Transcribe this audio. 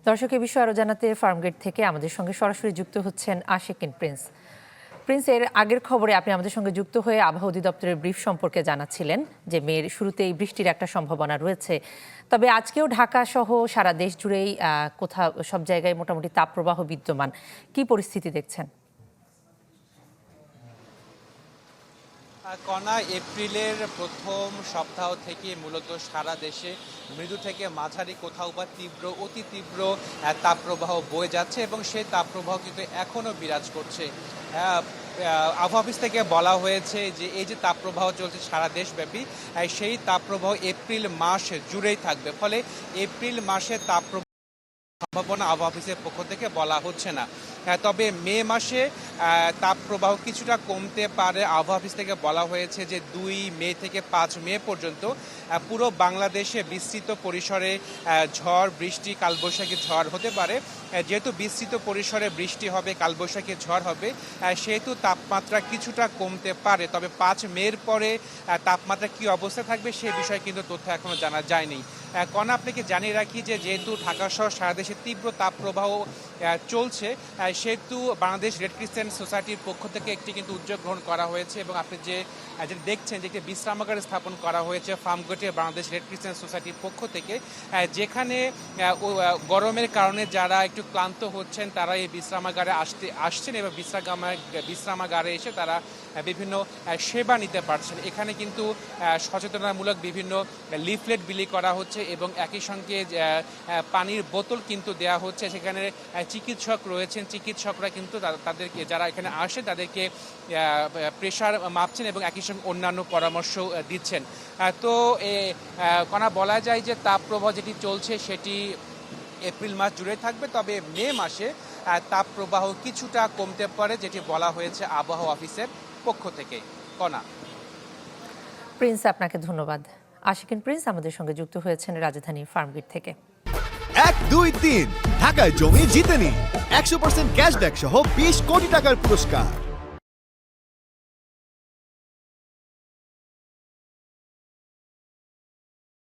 দর্শক এই বিষয়ে আরও জানাতে ফার্মগেট থেকে আমাদের সঙ্গে সরাসরি যুক্ত হচ্ছেন আশিকিন প্রিন্স। প্রিন্স, এর আগের খবরে আপনি আমাদের সঙ্গে যুক্ত হয়ে আবহাওয়া অধিদপ্তরের ব্রিফ সম্পর্কে জানাচ্ছিলেন যে মের শুরুতেই বৃষ্টির একটা সম্ভাবনা রয়েছে। তবে আজকেও ঢাকা সহ সারা দেশ জুড়েই কোথাও সব জায়গায় মোটামুটি তাপপ্রবাহ বিদ্যমান। কি পরিস্থিতি দেখছেন? কণা, এপ্রিলের প্রথম সপ্তাহ থেকে মূলত সারা দেশে মৃদু থেকে মাঝারি কোথাও বা তীব্র অতি তীব্র তাপপ্রবাহ বয়ে যাচ্ছে এবং সেই তাপপ্রবাহ কিন্তু এখনও বিরাজ করছে। আবহাওয়া অফিস থেকে বলা হয়েছে যে এই যে তাপপ্রবাহ চলছে সারা দেশব্যাপী, সেই তাপপ্রবাহ এপ্রিল মাস জুড়েই থাকবে। ফলে এপ্রিল মাসে তাপপ্রবাহ সম্ভাবনা আবহাওয়া অফিসের পক্ষ থেকে বলা হচ্ছে না। তবে মে মাসে তাপপ্রবাহ কিছুটা কমতে পারে। আবহাওয়া অফিস থেকে বলা হয়েছে যে 2 মে থেকে 5 মে পর্যন্ত পুরো বাংলাদেশে বিস্তৃত পরিসরে ঝড় বৃষ্টি কালবৈশাখী ঝড় হতে পারে। যেহেতু বিস্তৃত পরিসরে বৃষ্টি হবে, কালবৈশাখী ঝড় হবে, সেহেতু তাপমাত্রা কিছুটা কমতে পারে। তবে 5 মের পরে তাপমাত্রা কি অবস্থা থাকবে সে বিষয়ে কিন্তু তথ্য এখনো জানা যায়নি। কণা, আপনাকে জানিয়ে রাখি যে যেহেতু ঢাকা সহ সারা দেশে তীব্র তাপপ্রবাহ চলছে, সেহেতু বাংলাদেশ রেড ক্রিসেন্ট সোসাইটির পক্ষ থেকে একটি কিন্তু উদ্যোগ গ্রহণ করা হয়েছে এবং আপনি যে দেখছেন যে একটি বিশ্রামাগার স্থাপন করা হয়েছে ফার্মগেটে বাংলাদেশ রেড ক্রিসেন্ট সোসাইটির পক্ষ থেকে, যেখানে গরমের কারণে যারা একটু ক্লান্ত হচ্ছেন তারা এই বিশ্রামাগারে আসছেন এবং বিশ্রামাগারে এসে তারা বিভিন্ন সেবা নিতে পারছেন। এখানে কিন্তু সচেতনতামূলক বিভিন্ন লিফলেট বিলি করা হচ্ছে এবং একই সঙ্গে পানির বোতল কিন্তু দেওয়া হচ্ছে। সেখানে চিকিৎসক রয়েছেন, চিকিৎসকরা কিন্তু তাদেরকে যারা এখানে আসে তাদেরকে প্রেশার মাপছেন এবং একই সঙ্গে অন্যান্য পরামর্শ দিচ্ছেন। তো কণা, বলা যায় যে তাপপ্রবাহ যেটি চলছে সেটি এপ্রিল মাস জুড়ে থাকবে। তবে মে মাসে তাপপ্রবাহ কিছুটা কমতে পারে, যেটি বলা হয়েছে আবহাওয়া অফিসের পক্ষ থেকে। কণা। প্রিন্স, আপনাকে ধন্যবাদ। আশিকিন প্রিন্স আমাদের সঙ্গে যুক্ত হয়েছেন রাজধানী ফার্মগেট থেকে। 1, 2, 3 ঢাকায় জমি জিতে নিন 100% ক্যাশব্যাক সহ 20 কোটি টাকার পুরস্কার।